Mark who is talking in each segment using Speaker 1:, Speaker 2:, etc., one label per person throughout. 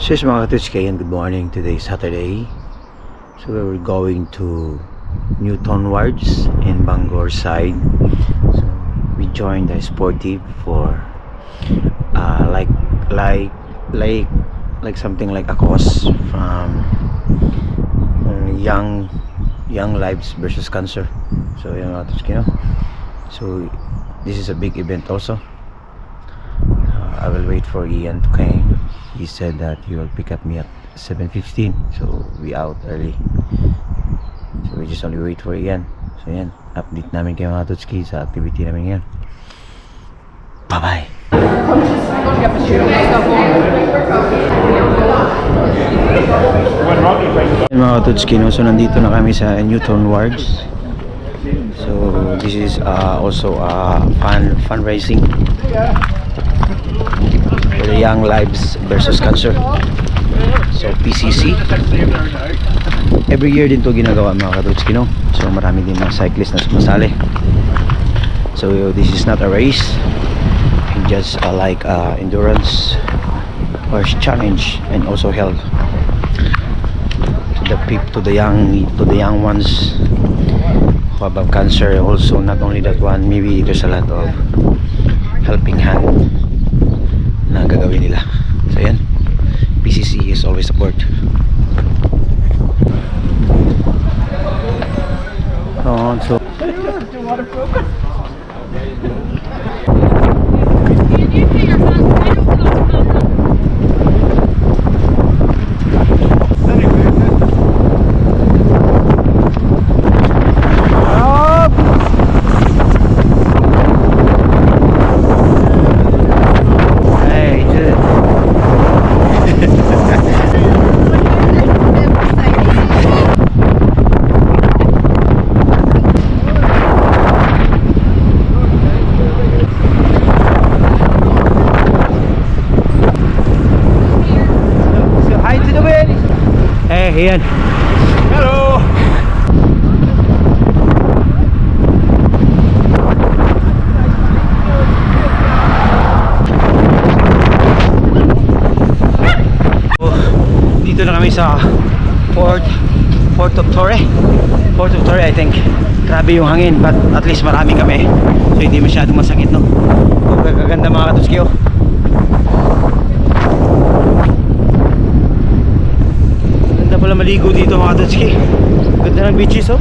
Speaker 1: Sis mga Katutski, and good morning. Today is Saturday. So we're going to Newton Wards in Bangor side. So we joined the sportive for like something like a cause from young lives versus cancer. So yung mga Katutski, no? So this is a big event also. I will wait for Ian to come. He said that he will pick up me at 7:15, so we out early. So we just only wait for Ian. So yan, update namin kayo mga Tutski sa activity namin yan. Bye bye. Mga Tutski, no? So nandito na kami sa Newton Wards. So this is also fundraising for the Young Lives versus Cancer. So PCC every year din to ginagawa mga Katutski, no? So marami din mga cyclists na sumasali. So this is not a race, just like endurance or challenge, and also help to the young ones who have cancer. Also not only that one, maybe there's a lot of helping hand na gagawin nila. So yan, PCC is always support. So ayan. Hello. Dito na kami sa Port of Torre I think. Grabe yung hangin, but at least marami kami, so hindi masyadong masakit, no? Kaganda mga Katutski, oh. Wala maligo dito mga Katutski. Ganda ng beaches, oh.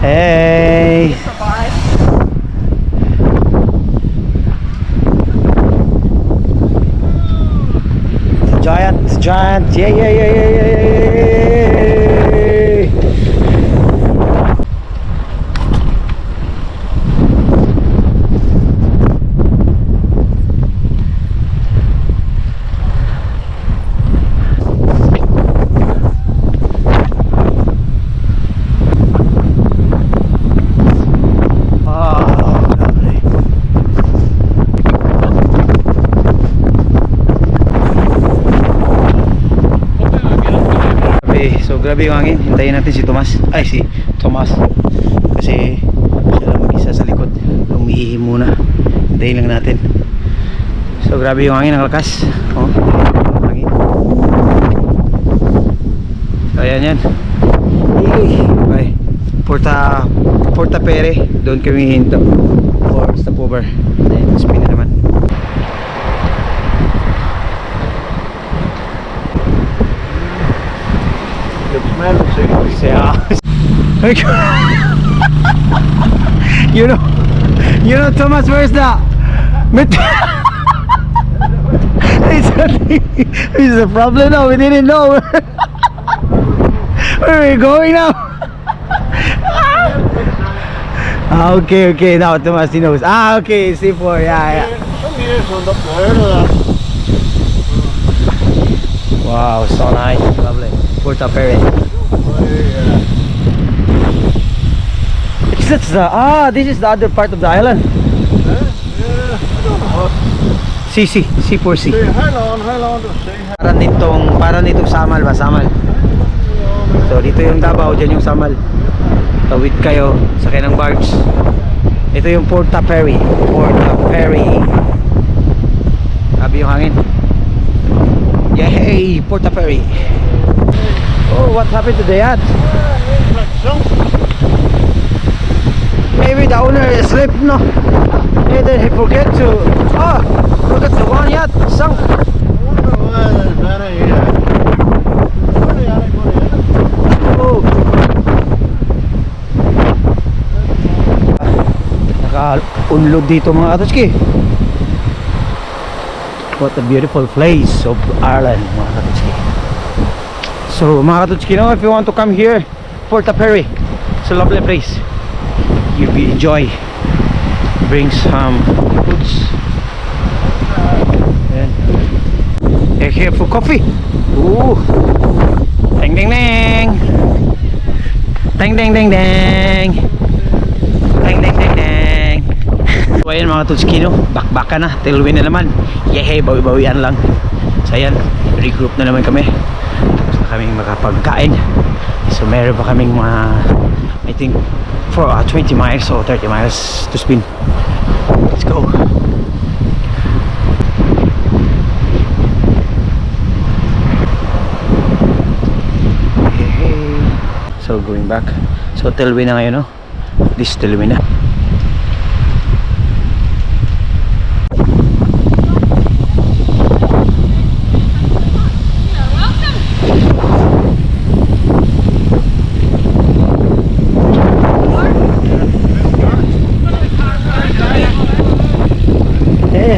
Speaker 1: Hey. Giant, yeah. So grabe yung hangin. Hintayin natin si Thomas kasi siya lang mag-isa sa likod, umiihi muna. Hintayin lang natin. So grabe yung hangin, ang lakas, oh, hangin. So ayan yan. Okay. Porta Pere, doon kami hinto for stopover. Then spin na naman. You know Thomas, where's the it's a problem now. We didn't know where are we going now. Okay, now Thomas, he knows. Okay, C4, yeah. Wow, so nice, lovely. Porta Pere. This is the other part of the island. C4C.
Speaker 2: Say hello to say
Speaker 1: Para nitong Samal ba? Samal. So dito yung Davao, dyan yung Samal. Tawid kayo, sakay ng barge. Ito yung Porta Ferry. Porta Ferry. Sabi yung hangin. Yay! Porta Ferry. Oh, what happened to the yacht? Maybe the owner slept, no? And then he forget to... Oh! Look at the one yacht sunk. Oh! Naka-unload dito mga katutski. What a beautiful place of Ireland mga katutski. So mga katutski, no, if you want to come here, Porta Ferry, it's a lovely place. You enjoy, bring some foods. And they're here for coffee. Ooh, ding ding ding, ding ding ding ding, ding ding ding ding. So ayan mga tutski, no, bakbaka na, tilawin na naman. Yehey, bawi-bawian lang. So ayan, regroup na naman kami. Tapos na kaming makapagkain. So meron pa kaming mga, I think, for 20 miles or 30 miles to spin. Let's go. Hey. So going back. So Tilwi na ngayon, no? This Tilwi na.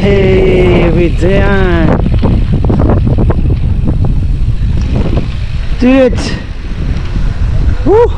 Speaker 1: Hey, we're there. Dude. Woo.